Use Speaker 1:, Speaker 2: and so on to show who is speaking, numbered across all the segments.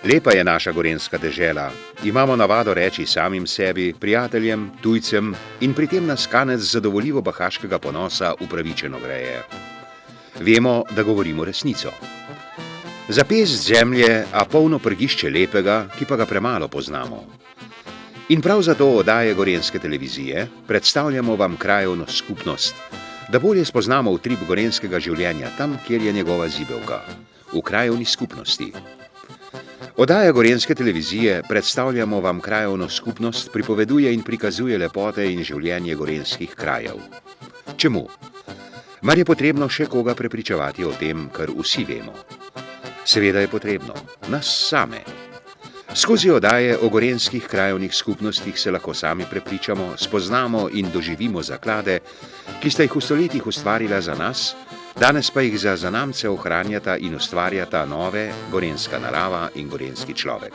Speaker 1: Lepa je naša gorenjska dežela. Imamo navado reči samim sebi, prijateljem, tujcem in pri tem nas kanec zadovoljivo bahaškega ponosa upravičeno greje. Vemo, da govorimo resnico. Za pest zemlje, a polno prgišče lepega, ki pa ga premalo poznamo. In prav zato oddaje Gorenjske televizije predstavljamo vam krajevno skupnost, da bolje spoznamo utrip gorenjskega življenja tam, kjer je njegova zibelka, v krajevni skupnosti. Oddaja Gorenjske televizije predstavljamo vam krajevno skupnost, pripoveduje in prikazuje lepote in življenje gorenjskih krajev. Čemu? Mar je potrebno še koga prepričevati o tem, kar vsi vemo? Seveda je potrebno, nas same. Skozi oddaje o gorenjskih krajevnih skupnostih se lahko sami prepričamo, spoznamo in doživimo zaklade, ki sta jih v stoletjih ustvarila za nas, danes pa jih za zanamce ohranjata in ustvarjata nove gorenjska narava in gorenjski človek.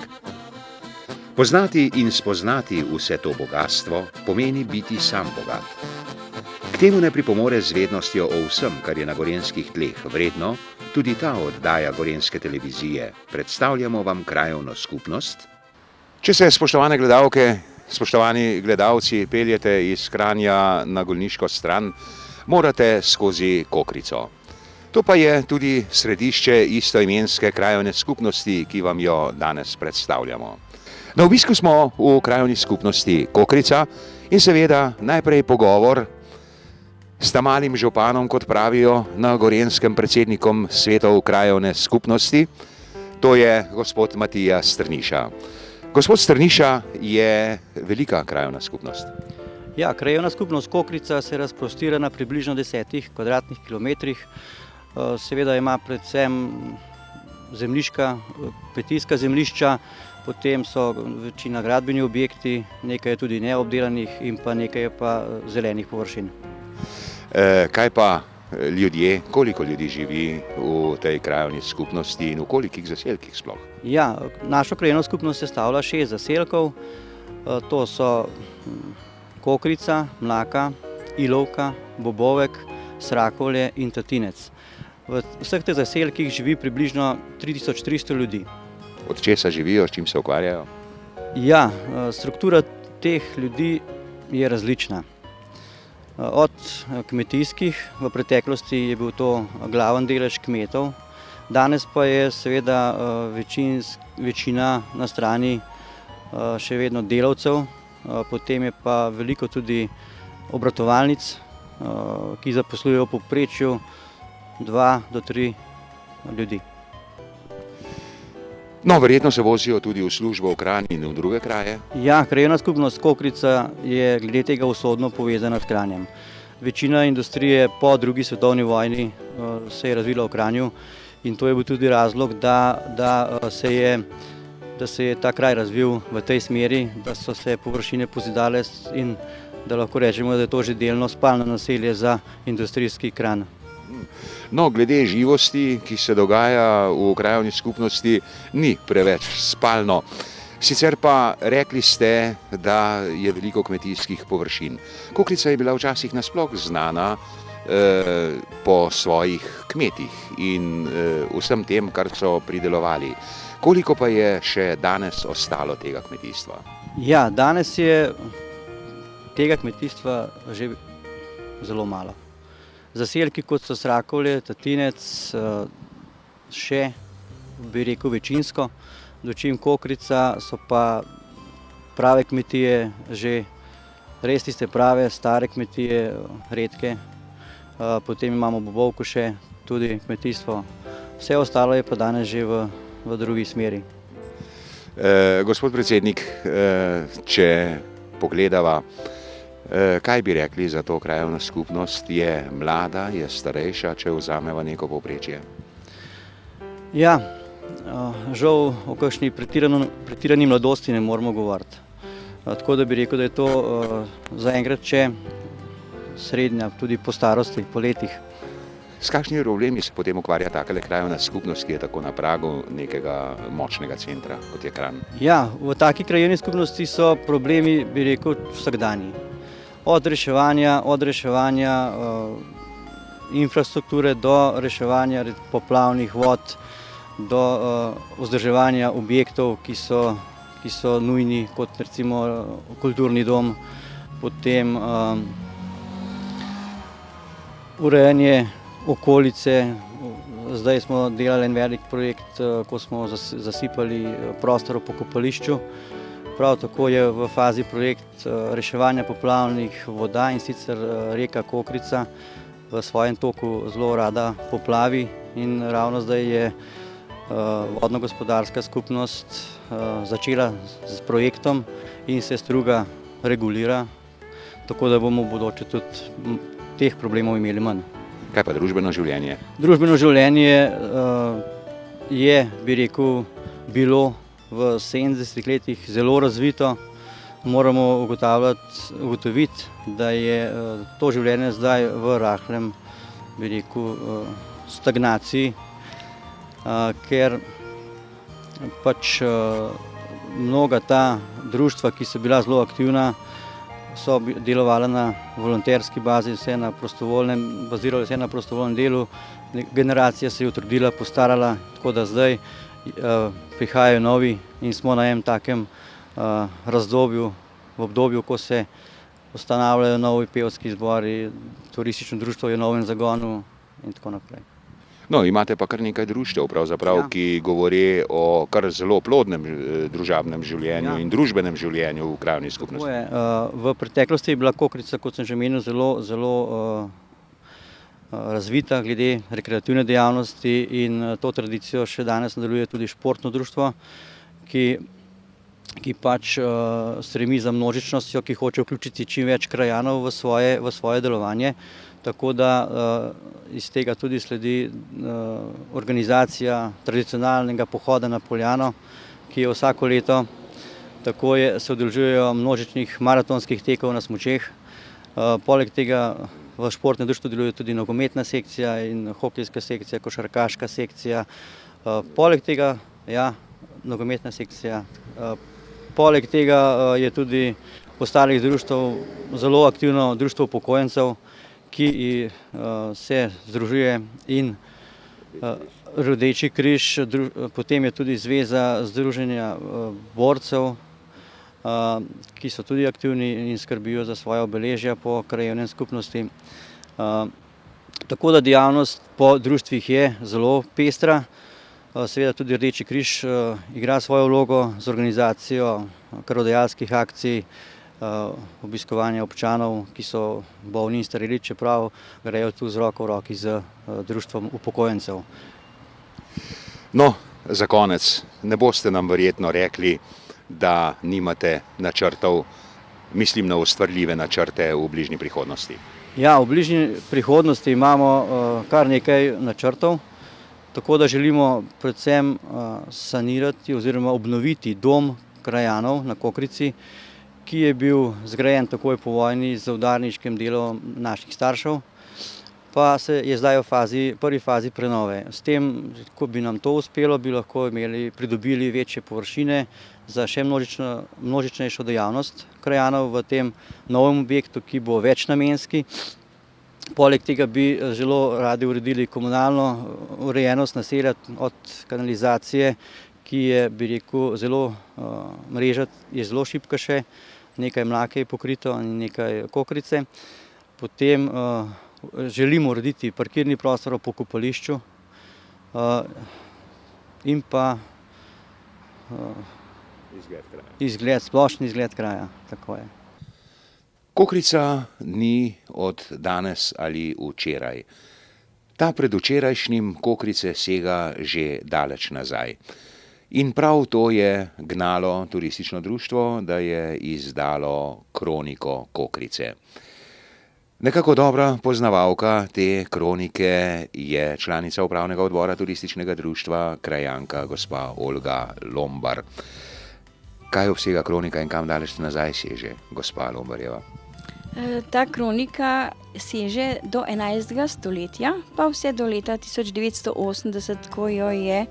Speaker 1: Poznati in spoznati vse to bogastvo pomeni biti sam bogat. K temu ne pripomore z vednostjo o vsem, kar je na gorenjskih tleh vredno, tudi ta oddaja Gorenjske televizije. Predstavljamo vam krajevno skupnost. Če se, spoštovane gledalke, spoštovani gledalci, peljete iz Kranja na Golniško stran, morate skozi Kokrico. To pa je tudi središče istoimenske krajevne skupnosti, ki vam jo danes predstavljamo. Na obisku smo v krajevni skupnosti Kokrica in seveda najprej pogovor s malim županom, kot pravijo na Gorenjskem, predsednikom svetov krajevne skupnosti, to je gospod Matija Strniša. Gospod Strniša, je velika krajevna skupnost.
Speaker 2: Ja, krajevna skupnost Kokrica se razprostira na približno 10 kvadratnih kilometrih. Seveda ima predvsem zemljiška, kmetijska zemljišča, potem so večina gradbeni objekti, nekaj je tudi neobdelanih in pa nekaj je pa zelenih površin.
Speaker 1: Kaj pa ljudje, koliko ljudi živi v tej krajevni skupnosti in v kolikih zaselkih sploh?
Speaker 2: Ja, našo krajevno skupnost sestavlja 6 zaselkov. To so Kokrica, Mlaka, Ilovka, Bobovek, Srakovlje in Tatinec. V vseh teh zaselkih živi približno 3300 ljudi.
Speaker 1: Od česa živijo, s čim se ukvarjajo?
Speaker 2: Ja, struktura teh ljudi je različna. Od kmetijskih, v preteklosti je bil to glaven delež kmetov, danes pa je seveda večina na strani še vedno delavcev, potem je pa veliko tudi obratovalnic, ki zaposlujejo v povprečju 2 do 3 ljudi.
Speaker 1: No, verjetno se vozijo tudi v službo v Kranj in v druge kraje?
Speaker 2: Ja, krajevna skupnost Kokrica je glede tega usodno povezana s Kranjem. Večina industrije po drugi svetovni vojni se je razvila v Kranju in to je bil tudi razlog, da se je ta kraj razvil v tej smeri, da so se površine pozidale in da lahko rečemo, da je to že delno spalno naselje za industrijski Kranj.
Speaker 1: No, glede živosti, ki se dogaja v krajevni skupnosti, ni preveč spalno. Sicer pa rekli ste, da je veliko kmetijskih površin. Kokrica je bila včasih nasploh znana po svojih kmetih in vsem tem, kar so pridelovali. Koliko pa je še danes ostalo tega kmetijstva?
Speaker 2: Ja, danes je tega kmetijstva že zelo malo. Zaselki, kot so Srakovlje, Tatinec, še bi rekel večinsko, dočim Kokrica so pa prave kmetije, že res tiste prave, stare kmetije, redke. Potem imamo Bobovko še tudi kmetijstvo. Vse ostalo je pa danes že v drugi smeri.
Speaker 1: Gospod predsednik, če pogledava, kaj bi rekli za to krajevno skupnost? Je mlada, je starejša, če vzameva neko povprečje?
Speaker 2: Ja, žal o kakšni pretirani mladosti ne moramo govoriti. Tako da bi rekel, da je to zaenkrat še srednja, tudi po starosti, po letih.
Speaker 1: S kakšnimi problemi se potem ukvarja takale krajevna skupnost, ki je tako na pragu nekega močnega centra, kot je Kranj?
Speaker 2: Ja, v taki krajevni skupnosti so problemi, bi rekel, vsakdanji. Od reševanja infrastrukture do reševanja poplavnih vod, do vzdrževanja objektov, ki so nujni, kot recimo kulturni dom, potem urejanje okolice. Zdaj smo delali en velik projekt, ko smo zasipali prostor v pokopališču. Prav tako je v fazi projekt reševanja poplavnih voda, in sicer reka Kokrica v svojem toku zelo rada poplavi in ravno zdaj je vodno-gospodarska skupnost začela s projektom in se struga regulira, tako da bomo v bodoče tudi teh problemov imeli manj.
Speaker 1: Kaj pa družbeno življenje?
Speaker 2: Družbeno življenje je, bi rekel, bilo v 70 letih zelo razvito. Moramo ugotoviti, da je to življenje zdaj v rahlem, bi rekel, stagnaciji, ker pač mnoga ta društva, ki so bila zelo aktivna, so delovala na volonterski bazi, bazirali vse na prostovoljnem delu. Generacija se je utrudila, postarala, tako da zdaj prihajajo novi in smo na enem takem razdobju, v obdobju, ko se ustanavljajo novi pevski zbori, turistično društvo je v novem zagonu in tako naprej.
Speaker 1: No, imate pa kar nekaj društev, pravzaprav, ki govori o kar zelo plodnem družabnem življenju in družbenem življenju v krajevni skupnosti.
Speaker 2: V preteklosti je bila Kokrica, kot sem že menil, zelo razvita glede rekreativne dejavnosti in to tradicijo še danes nadaljuje tudi športno društvo, ki pač stremi za množičnostjo, ki hoče vključiti čim več krajanov v svoje delovanje. Tako da iz tega tudi sledi organizacija tradicionalnega pohoda na Poljano, ki je vsako leto. Tako se udeležujejo množičnih maratonskih tekov na smučeh. Poleg tega v športnem društvu deluje tudi nogometna sekcija in hokejska sekcija, košarkaška sekcija. Poleg tega, nogometna sekcija. Poleg tega je tudi ostalih društev zelo aktivno društvo upokojencev, ki se združuje, in Rdeči križ, potem je tudi Zveza združenja borcev, ki so tudi aktivni in skrbijo za svoja obeležja po krajevni skupnosti. Tako da dejavnost po društvih je zelo pestra. Seveda tudi Rdeči križ igra svojo vlogo z organizacijo krvodajalskih akcij, obiskovanje občanov, ki so bolni in stareli, čeprav grejo tu z roko v roki z društvom upokojencev.
Speaker 1: No, za konec, ne boste nam verjetno rekli, da nimate načrtov, mislim na ustvarljive načrte v bližnji prihodnosti.
Speaker 2: Ja, v bližnji prihodnosti imamo kar nekaj načrtov, tako da želimo predvsem sanirati oziroma obnoviti dom krajanov na Kokrici, ki je bil zgrajen takoj po vojni z udarniškim delom naših staršev, pa je zdaj v prvi fazi prenove. S tem, ko bi nam to uspelo, bi lahko pridobili večje površine za še množičnejšo dejavnost krajanov v tem novem objektu, ki bo večnamenski. Poleg tega bi zelo radi uredili komunalno urejenost naselja, od kanalizacije, ki je, bi rekel, mreža je zelo šibka še, nekaj Mlake je pokrito in nekaj Kokrice. Potem želimo urediti parkirni prostor v pokopališču in pa splošni izgled kraja. Tako je.
Speaker 1: Kokrica ni od danes ali včeraj. Ta predvčerajšnjim Kokrice sega že daleč nazaj. In prav to je gnalo turistično društvo, da je izdalo kroniko Kokrice. Nekako dobra poznavalka te kronike je članica upravnega odbora turističnega društva krajanka gospa Olga Lombar. Kaj obsega kronika in kam daleč nazaj seže, gospa Lombarjeva?
Speaker 3: Ta kronika seže do 11. stoletja, pa vse do leta 1980, ko jo je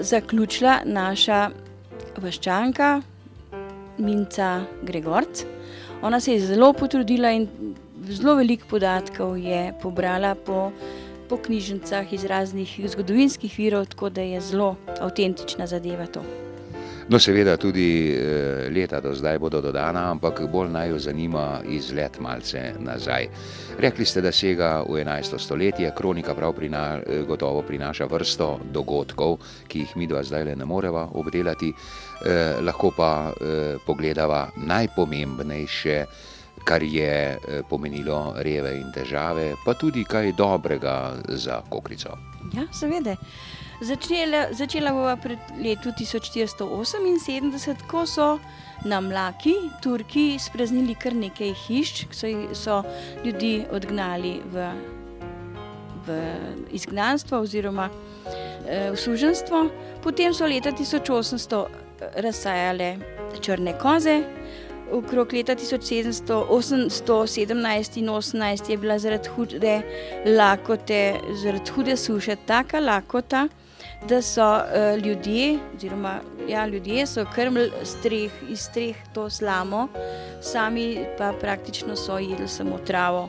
Speaker 3: zaključila naša vaščanka Minca Gregorc. Ona se je zelo potrudila in zelo veliko podatkov je pobrala po po knjižnicah, iz raznih zgodovinskih virov, tako da je zelo avtentična zadeva to.
Speaker 1: No, seveda tudi leta do zdaj bodo dodana, ampak bolj naj jo zanima izlet malce nazaj. Rekli ste, da sega v 11. stoletje, kronika prav gotovo prinaša vrsto dogodkov, ki jih midva zdajle ne moreva obdelati, lahko pa pogledava najpomembnejše, kar je pomenilo reve in težave, pa tudi kaj dobrega za Kokrico.
Speaker 3: Ja, seveda. Začela bova pred letu 1478, ko so na Mlaki Turki spraznili kar nekaj hiš, so ljudi odgnali v izgnanstvo oziroma v suženjstvo. Potem so leta 1800 razsajale črne koze. Okrog leta 1717 in 18 je bila zaradi hude lakote, zaradi hude suše taka lakota, da so ljudje so krmili iz streh to slamo, sami pa praktično so jedli samo travo.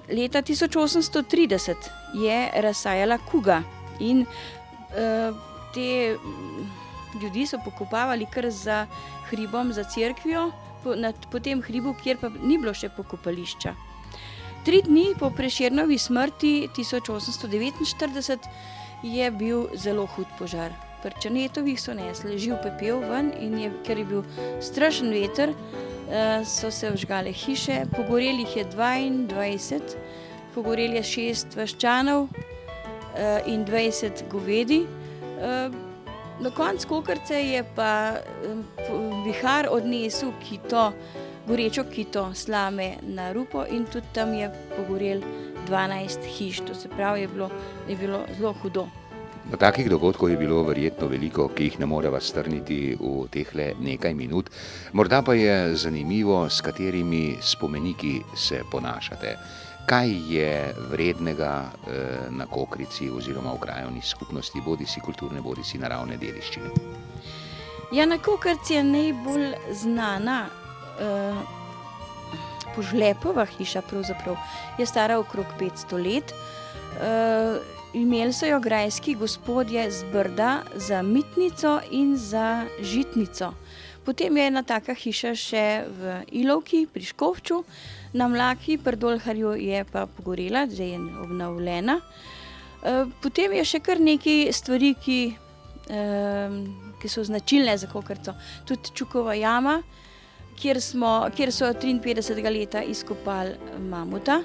Speaker 3: Leta 1830 je razsajala kuga in te ljudi so pokopavali kar za hribom, za cerkvijo, po tem hribu, kjer pa ni bilo še pokopališča. 3 dni po Prešernovi smrti 1849 je bil zelo hud požar. Pri Černetovih so nesli živ pepel ven in ker je bil strašen veter, so se vžgale hiše, pogorelih je 22, pogorel je 6 vaščanov in 20 govedi. Na koncu Kokrice je pa vihar odnesel gorečo kito slame na Rupo in tudi tam je pogorel 12 hiš, to se pravi, je bilo zelo hudo.
Speaker 1: Takih dogodkov je bilo verjetno veliko, ki jih ne moreva strniti v tehle nekaj minut. Morda pa je zanimivo, s katerimi spomeniki se ponašate. Kaj je vrednega na Kokrici oziroma v krajevni skupnosti, bodisi kulturne, bodisi naravne dediščine?
Speaker 3: Ja, na Kokrici je najbolj znana Požlepova hiša, pravzaprav je stara okrog 500 let. Imeli so jo grajski gospodje z Brda za mitnico in za žitnico. Potem je ena taka hiša še v Ilovki pri Škofču, na Mlaki pri Dolharju je pa pogorela, zdaj je obnovljena. Potem je še kar nekaj stvari, ki so značilne za Kokrico. Tudi Čukova jama, kjer so 53. leta izkopali mamuta,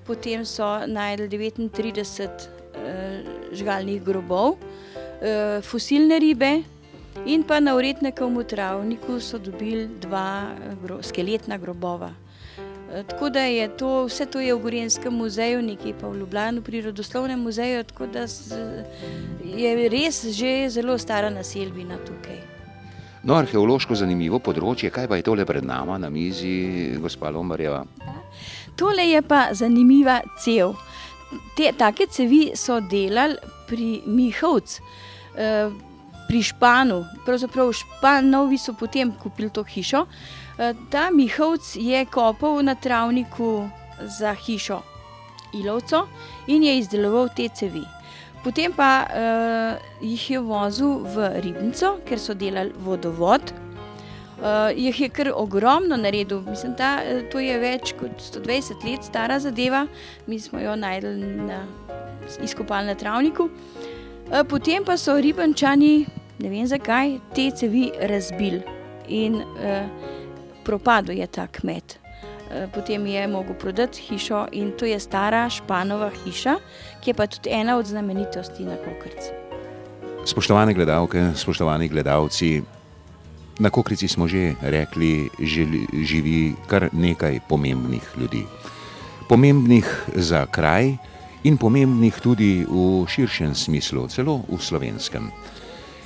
Speaker 3: potem so našli 39 žgalnih grobov, fosilne ribe in pa na Uretnikovem travniku so dobili 2 skeletna grobova. Tako da je vse to je v Gorenjskem muzeju, nekaj pa v Ljubljani v Prirodoslovnem muzeju, tako da je res že zelo stara naselbina tukaj.
Speaker 1: No, arheološko zanimivo področje, kaj pa je tole pred nama na mizi, gospa Lombarjeva?
Speaker 3: Tole je pa zanimiva cev. Take cevi so delali pri Mihovcu, pri Španu. Pravzaprav Španovi so potem kupili to hišo. Ta Mihovc je kopal na travniku za hišo Ilovco in je izdeloval te cevi. Potem pa jih je vozil v Ribnico, ker so delali vodovod. Jih je kar ogromno naredil. Mislim, to je več kot 120 let stara zadeva. Mi smo jo našli izkopali na travniku. Potem pa so Ribenčani, ne vem zakaj, te cevi razbili in propadel je ta kmet. Potem je mogel prodati hišo in to je stara Španova hiša, ki je pa tudi ena od znamenitosti na Kokrici.
Speaker 1: Spoštovane gledalke, spoštovani gledalci, na Kokrici smo že rekli, živi kar nekaj pomembnih ljudi. Pomembnih za kraj in pomembnih tudi v širšem smislu, celo v slovenskem.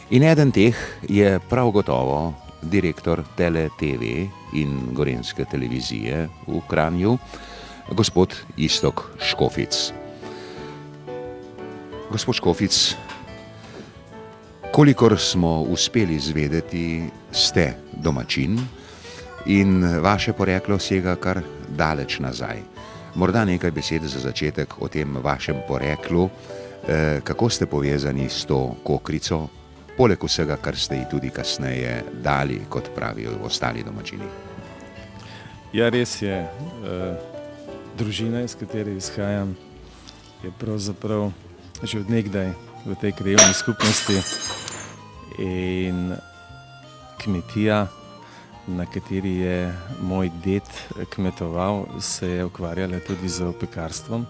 Speaker 1: In eden teh je prav gotovo direktor Tele TV in Gorenjske televizije v Kranju, gospod Iztok Škofic. Gospod Škofic, kolikor smo uspeli izvedeti, ste domačin in vaše poreklo sega kar daleč nazaj. Morda nekaj besed za začetek o tem vašem poreklu. Kako ste povezani s to Kokrico, poleg vsega, kar ste ji tudi kasneje dali, kot pravijo ostali domačini?
Speaker 4: Ja, res je. Družina, iz katere izhajam, je pravzaprav že od nekdaj v tej krajevni skupnosti in kmetija, na kateri je moj ded kmetoval, se je ukvarjala tudi z opekarstvom.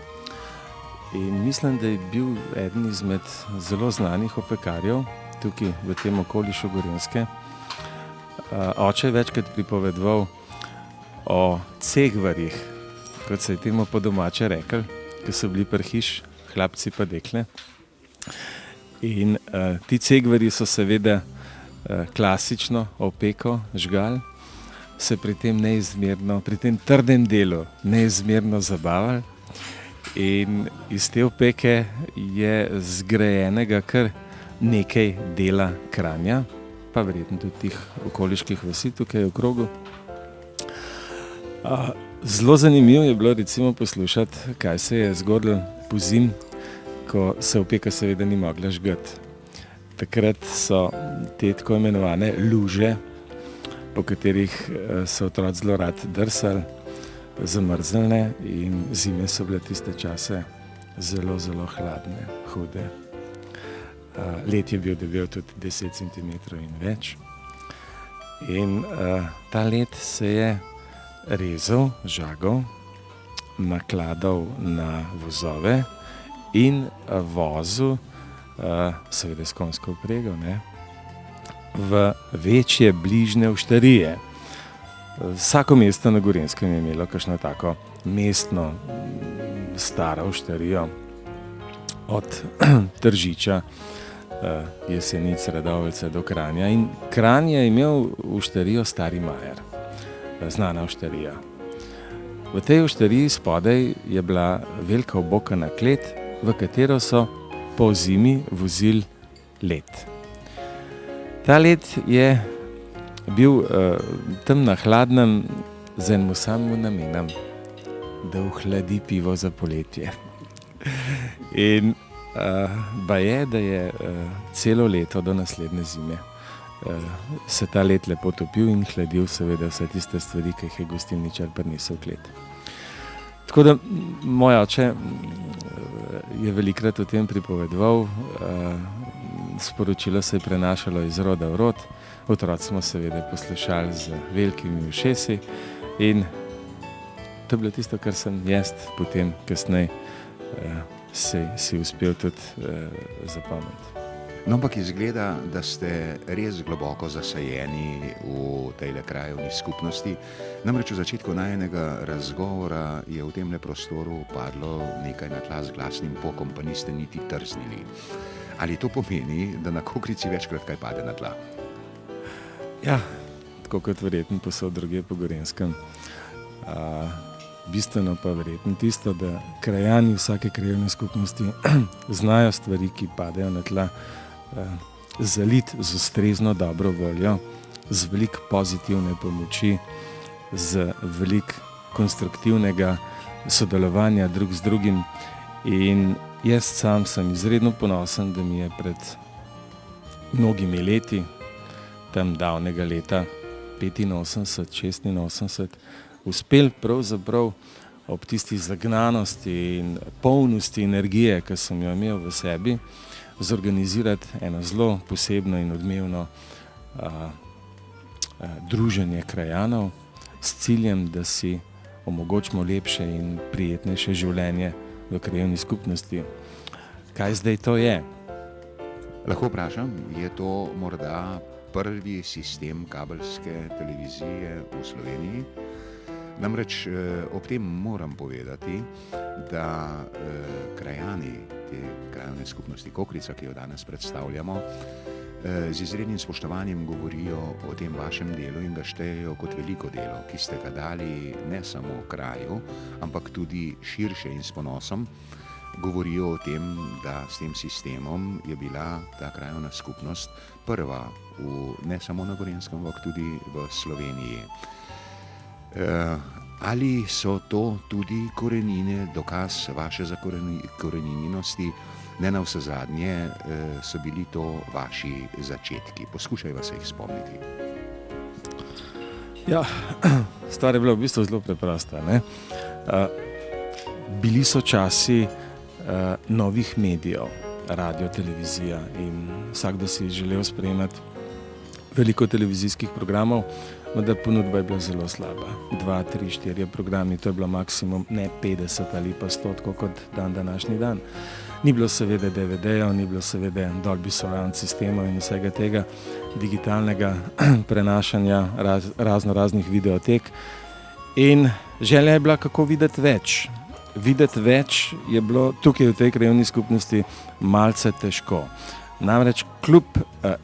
Speaker 4: In mislim, da je bil eden izmed zelo znanih opekarjev tukaj v tem okolišu Gorenjske. Oče je večkrat pripovedoval o cegvarjih, kot se je temu po domače rekel, ki so bili pri hiši, hlapci pa dekle. In ti cegvarji so seveda klasično opeko žgal, se pri tem trdem delu neizmerno zabavali. In iz te opeke je zgrajenega kar nekaj dela Kranja, pa verjetno tudi tih okoliških vasi tukaj v krogu. Zelo zanimivo je bilo recimo poslušati, kaj se je zgodilo pozimi, ko se opeka seveda ni mogla žgati. Takrat so te tako imenovane luže, po katerih so otroci zelo rad drsali, zamrznjene, in zime so bile tiste čase zelo, zelo hladne, hude. Led je bil debel tudi 10 cm in več. In ta led se je rezal, žagal, nakladal na vozove in vozil, seveda s konjsko vprego, v večje bližnje oštarije. Vsako mesto na Gorenjskem je imelo kakšno tako mestno staro oštarijo, od Tržiča, Jesenic, Radovljice do Kranja. In Kranj je imel oštarijo Stari Majer, znana oštarija. V tej oštariji spodaj je bila velika obokana klet, v katero so po zimi vozili led. Ta led je bil tam na hladnem z enim samim namenom, da ohladi pivo za poletje. In baje, da je celo leto do naslednje zime se ta led lepo topil in hladil seveda vse tiste stvari, ki jih je gostilničar prinesel v klet. Tako da moj oče je velikokrat o tem pripovedoval, sporočilo se je prenašalo iz roda v rod, otroci smo seveda poslušali z velikimi ušesi in to je bilo tisto, kar sem jaz potem kasneje si uspel tudi zapomniti.
Speaker 1: No, ampak izgleda, da ste res globoko zasajeni v tejle krajevni skupnosti. Namreč v začetku najinega razgovora je v temle prostoru padlo nekaj na tla z glasnim pokom, pa niste niti trznili. Ali to pomeni, da na Kokrici večkrat kaj pade na tla?
Speaker 4: Ja, tako kot verjetno posod drugje po Gorenjskem. Bistveno pa verjetno tisto, da krajani vsake krajevne skupnosti znajo stvari, ki padejo na tla, zaliti z ustrezno dobro voljo, z veliko pozitivne pomoči, z veliko konstruktivnega sodelovanja drug z drugim. In jaz sam sem izredno ponosen, da mi je pred mnogimi leti, tam davnega leta 85, 86, uspel pravzaprav ob tisti zagnanosti in polnosti energije, ki sem jo imel v sebi, zorganizirati eno zelo posebno in odmevno druženje krajanov s ciljem, da si omogočimo lepše in prijetnejše življenje v krajevni skupnosti. Kaj zdaj to je?
Speaker 1: Lahko vprašam, je to morda prvi sistem kabelske televizije v Sloveniji? Namreč ob tem moram povedati, da krajani te krajevne skupnosti Kokrica, ki jo danes predstavljamo, z izrednim spoštovanjem govorijo o tem vašem delu in ga štejejo kot veliko delo, ki ste ga dali ne samo kraju, ampak tudi širše in s ponosom. Govorijo o tem, da s tem sistemom je bila ta krajevna skupnost prva ne samo na Gorenjskem, ampak tudi v Sloveniji. Ali so to tudi korenine, dokaz vaše zakorenjenosti? Ne navsezadnje so bili to vaši začetki. Poskušajva se jih spomniti.
Speaker 4: Ja, stvar je bila v bistvu zelo preprosta. Ne? Bili so časi novih medijev, radio, televizija in vsakdo si je želel sprejemati veliko televizijskih programov, vendar ponudba je bila zelo slaba. 2, 3, 4 programi, to je bilo maksimum ne 50 ali pa 100, kot današnji dan. Ni bilo seveda DVD-jev, ni bilo seveda Dolby Surround sistemov in vsega tega digitalnega prenašanja raznih videotek. In želja je bila, kako videti več. Videti več je bilo tukaj v tej krajevni skupnosti malce težko. Namreč kljub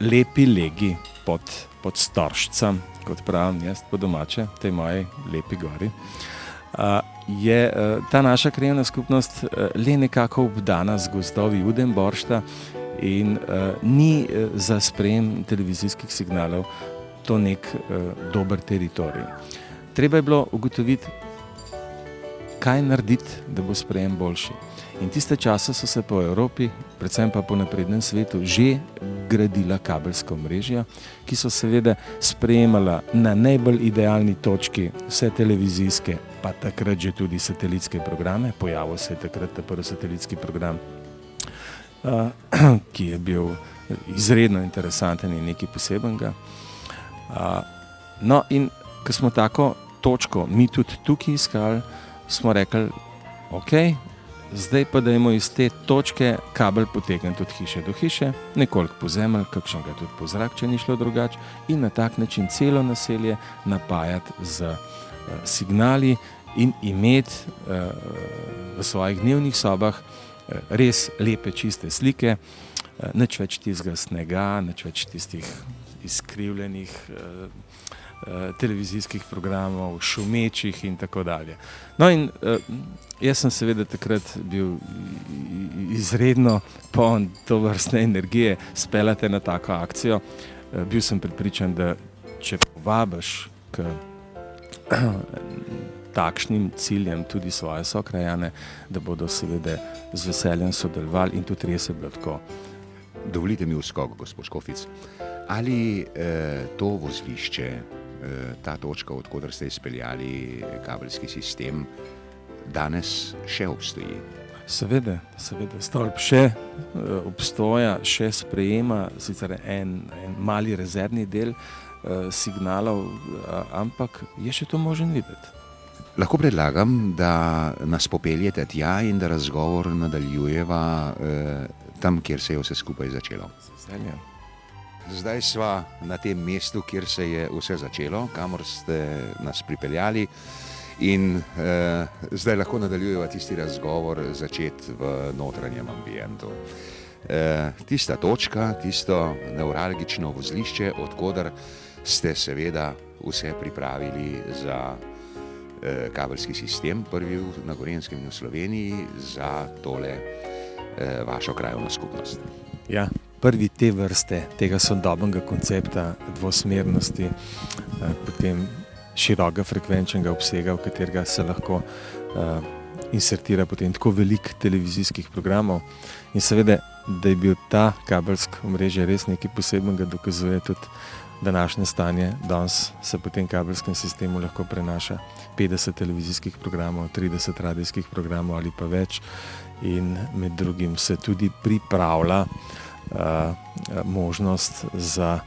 Speaker 4: lepi legi pod Storšcem, kot pravim jaz po domače, tej moji lepi gori, je ta naša krajevna skupnost le nekako obdana z gozdovi Udenboršta in ni za sprejem televizijskih signalov to nek dober teritorij. Treba je bilo ugotoviti, kaj narediti, da bo sprejem boljši. In tiste čase so se po Evropi, predvsem pa po naprednem svetu, že gradila kabelska omrežja, ki so seveda sprejemala na najbolj idealni točki vse televizijske, pa takrat že tudi satelitske programe. Pojavil se je takrat ta prvi satelitski program, ki je bil izredno interesanten in nekaj posebenega. No in ko smo tako točko mi tudi tukaj iskali, smo rekli, ok, zdaj pa dajmo iz te točke kabel potegniti od hiše do hiše, nekoliko po zemlji, kakšnega tudi po zrak, če ni šlo drugače, in na tak način celo naselje napajati z signali in imeti v svojih dnevnih sobah res lepe, čiste slike, nič več tistega snega, nič več tistih izkrivljenih televizijskih programov, šumečih in tako dalje. No in jaz sem seveda takrat bil izredno poln tovrstne energije speljati na tako akcijo. Bil sem prepričan, da če povabiš k takšnim ciljem tudi svoje sokrajane, da bodo seveda z veseljem sodelovali in tudi res je bilo tako.
Speaker 1: Dovolite mi uskok, gospod Škofic. Ali to vozlišče, ta točka, od koder ste izpeljali kabelski sistem, danes še obstoji?
Speaker 4: Seveda. Stolp še obstoja, še sprejema sicer en mali rezervni del signalov, ampak je še to možen videti.
Speaker 1: Lahko predlagam, da nas popeljete tja in da razgovor nadaljujeva tam, kjer se je vse skupaj začelo. Zdaj sva na tem mestu, kjer se je vse začelo, kamor ste nas pripeljali in zdaj lahko nadaljujeva tisti razgovor začet v notranjem ambientu. Tista točka, tisto nevralgično vozlišče, odkoder ste seveda vse pripravili za kabelski sistem, prvi na Gorenjskem in v Sloveniji, za tole vašo krajevno skupnost.
Speaker 4: Ja, prvi te vrste tega sodobnega koncepta dvosmernosti, potem širokega frekvenčnega obsega, v katerega se lahko insertira potem tako veliko televizijskih programov. In seveda, da je bil ta kabelsko omrežje res nekaj posebnega, dokazuje tudi današnje stanje. Danes se po tem kabelskem sistemu lahko prenaša 50 televizijskih programov, 30 radijskih programov ali pa več. In med drugim se tudi pripravlja možnost za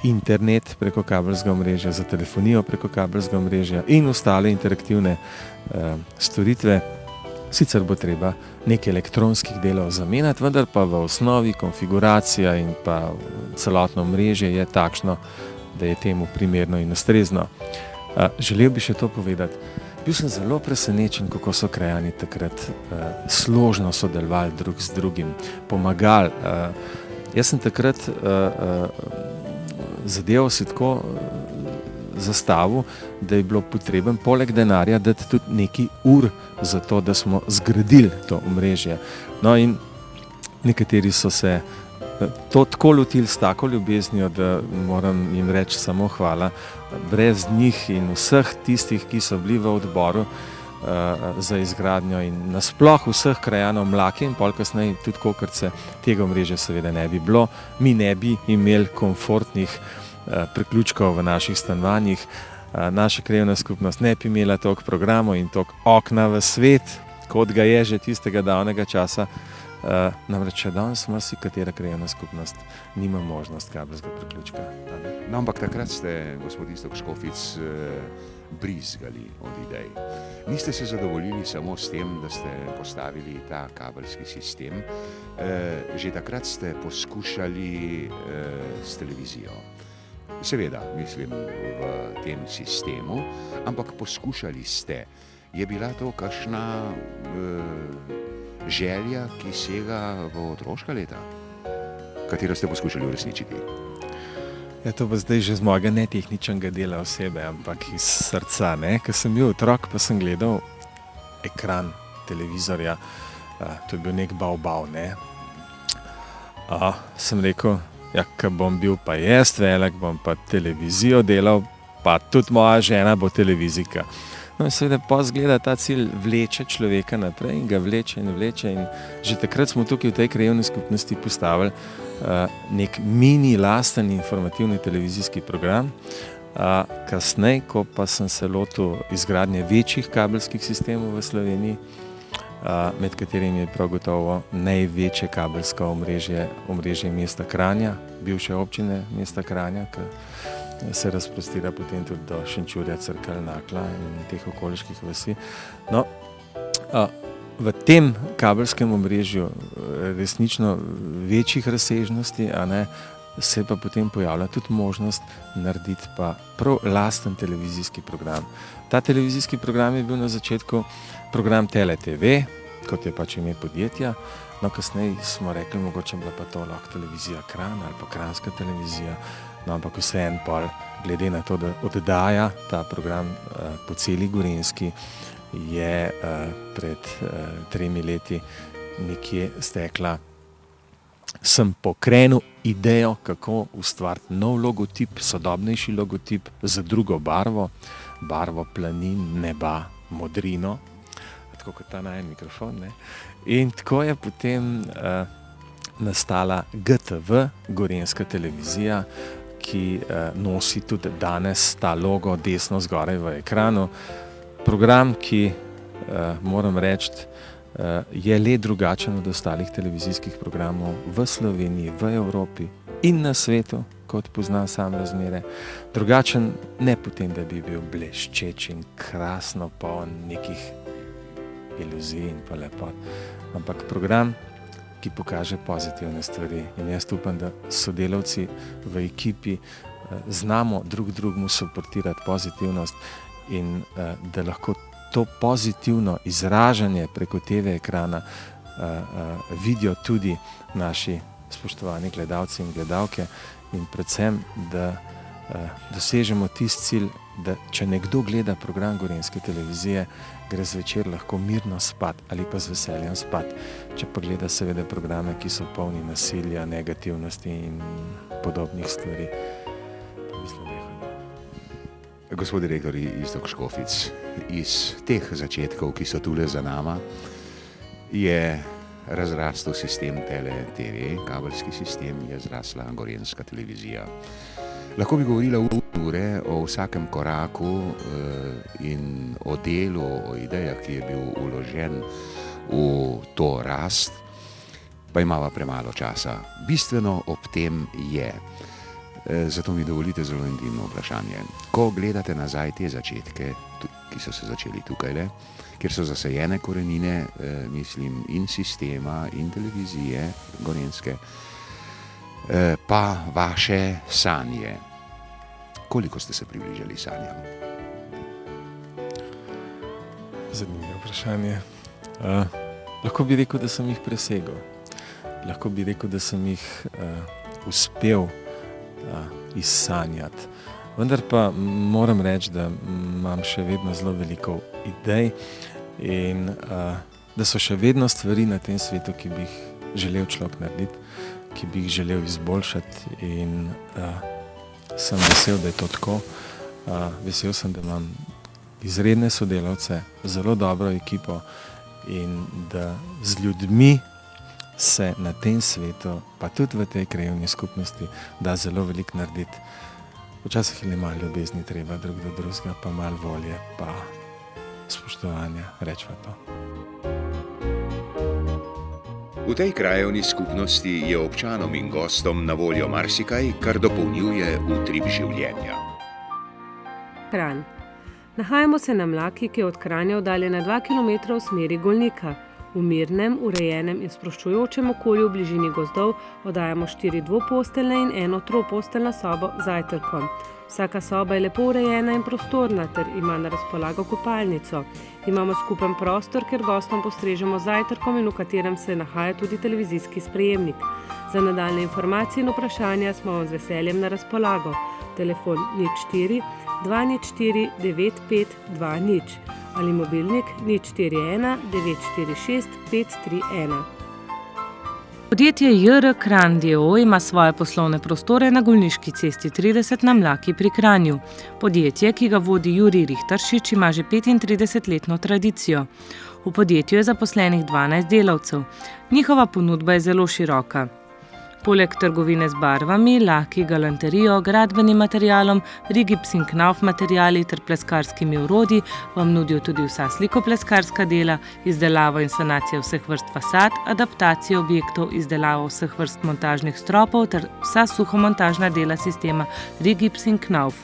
Speaker 4: internet preko kabelskega omrežja, za telefonijo preko kabelskega omrežja in ostale interaktivne storitve. Sicer bo treba nekaj elektronskih delov zamenjati, vendar pa v osnovi konfiguracija in pa celotno omrežje je takšno, da je temu primerno in ustrezno. Želel bi še to povedati. Bil sem zelo presenečen, kako so krajani takrat složno sodelovali drug z drugim, pomagali. Jaz sem takrat zadevo si tako zastavil, da je bilo potreben poleg denarja dati tudi nekaj ur za to, da smo zgradili to omrežje. No in nekateri so se to tako lotili s tako ljubeznijo, da moram jim reči samo hvala. Brez njih in vseh tistih, ki so bili v odboru za izgradnjo in nasploh vseh krajanov Mlake in pol kasneje tudi Kokrice, tega omrežja seveda ne bi bilo. Mi ne bi imeli komfortnih priključkov v naših stanovanjih, naša krajevna skupnost ne bi imela toliko programov in toliko okna v svet, kot ga je že tistega davnega časa. Namreč danes marsikatera krajevna skupnost nima možnost kabelskega priključka.
Speaker 1: No, ampak takrat ste, gospod Iztok Škofic, brizgali od idej. Niste se zadovoljili samo s tem, da ste postavili ta kabelski sistem. Že takrat ste poskušali s televizijo. Seveda, mislim, v tem sistemu, ampak poskušali ste. Je bila to kakšna želja, ki sega v otroška leta, katero ste poskušali uresničiti?
Speaker 4: Ja, to pa zdaj že z mojega netehničnega dela osebe, ampak iz srca, ne? Ko sem bil otrok, pa sem gledal ekran televizorja, to je bil nek bav, ne? Sem rekel, ja, ko bom bil pa jaz velik, bom pa televizijo delal, pa tudi moja žena bo televizika. No in seveda pozgleda ta cilj vleče človeka naprej in ga vleče in že takrat smo tukaj v tej krajevni skupnosti postavili nek mini lasten informativni televizijski program. Kasneje, ko pa sem se lotil izgradnje večjih kabelskih sistemov v Sloveniji, med katerimi je prav gotovo največje kabelsko omrežje mesta Kranja, bivše občine mesta Kranja, ki se razprostira potem tudi do Šenčurja, Crkelj, Nakla in teh okoliških vasi. No, v tem kabelskem omrežju resnično večjih razsežnosti, se pa potem pojavlja tudi možnost narediti pa prav lasten televizijski program. Ta televizijski program je bil na začetku program Tele-TV, kot je pač ime podjetja. No, kasneje smo rekli, mogoče bila pa to lahko televizija Kranj ali pa Kranjska televizija. No, ampak vseeno pol, glede na to, da oddaja ta program po celi Gorenjski, je pred 3 leti nekje stekla, sem pokrenil idejo, kako ustvariti nov logotip, sodobnejši logotip z drugo barvo planin, neba, modrino, tako kot ta najen mikrofon, ne? In tako je potem nastala GTV, Gorenjska televizija, ki nosi tudi danes ta logo desno zgoraj v ekranu. Program, ki, moram reči, je le drugačen od ostalih televizijskih programov v Sloveniji, v Evropi in na svetu, kot pozna sam razmere. Drugačen ne potem, da bi bil bleščeč in krasno poln nekih iluzij in pa lepot, ampak program, ki pokaže pozitivne stvari. In jaz upam, da sodelavci v ekipi znamo drugemu suportirati pozitivnost in da lahko to pozitivno izražanje preko TV ekrana vidijo tudi naši spoštovani gledalci in gledalke in predvsem, da dosežemo tisti cilj, da če nekdo gleda program Gorenjske televizije, gre zvečer lahko mirno spat ali pa z veseljem spat. Če pa gleda seveda programe, ki so polni nasilja, negativnosti in podobnih stvari, pa mislim, da je hudo.
Speaker 1: Gospod direktor Iztok Škofic, iz teh začetkov, ki so tule za nama, je razrastel sistem Tele-TV, kabelski sistem, je zrasla Gorenjska televizija. Lahko bi govorila ure o vsakem koraku in o delu, o idejah, ki je bil vložen v to rast, pa imava premalo časa. Bistveno ob tem je, zato mi dovolite zelo intimno vprašanje. Ko gledate nazaj te začetke, ki so se začeli tukajle, kjer so zasajene korenine, mislim, in sistema, in televizije Gorenjske, pa vaše sanje. Koliko ste se približali sanjam?
Speaker 4: Zanimivo vprašanje. Lahko bi rekel, da sem jih presegel. Lahko bi rekel, da sem jih uspel izsanjati. Vendar pa moram reči, da imam še vedno zelo veliko idej in da so še vedno stvari na tem svetu, ki bi jih želel človek narediti. ki bi jih želel izboljšati in sem vesel, da je to tako. Vesel sem, da imam izredne sodelavce, zelo dobro ekipo in da z ljudmi se na tem svetu, pa tudi v tej krajevni skupnosti, da zelo veliko narediti. Včasih je malo ljubezni treba drug do drugega, pa malo volje, pa spoštovanja, rečva to.
Speaker 1: V tej krajevni skupnosti je občanom in gostom na voljo marsikaj, kar dopolnjuje utrip življenja.
Speaker 5: Kranj. Nahajamo se na Mlaki, ki je od Kranja oddaljena 2 km v smeri Golnika. V mirnem, urejenem in sproščujočem okolju v bližini gozdov oddajamo 4 dvoposteljne in 1 troposteljna sobo z zajtrkom. Vsaka soba je lepo urejena in prostorna ter ima na razpolago kopalnico. Imamo skupen prostor, kjer gostom postrežemo z zajtrkom in v katerem se nahaja tudi televizijski sprejemnik. Za nadaljne informacije in vprašanja smo vam z veseljem na razpolago. Telefon 04 204 9520 ali mobilnik 041 946 531. Podjetje JR Kranj d.o.o. ima svoje poslovne prostore na Golniški cesti 30 na Mlaki pri Kranju. Podjetje, ki ga vodi Jurij Rihteršič, ima že 35-letno tradicijo. V podjetju je zaposlenih 12 delavcev. Njihova ponudba je zelo široka. Poleg trgovine z barvami, laki, galanterijo, gradbenim materialom, rigips in knauf materiali ter pleskarskimi orodji vam nudijo tudi vsa slikopleskarska dela, izdelavo in sanacijo vseh vrst fasad, adaptacijo objektov, izdelavo vseh vrst montažnih stropov ter vsa suhomontažna dela sistema rigips in knauf.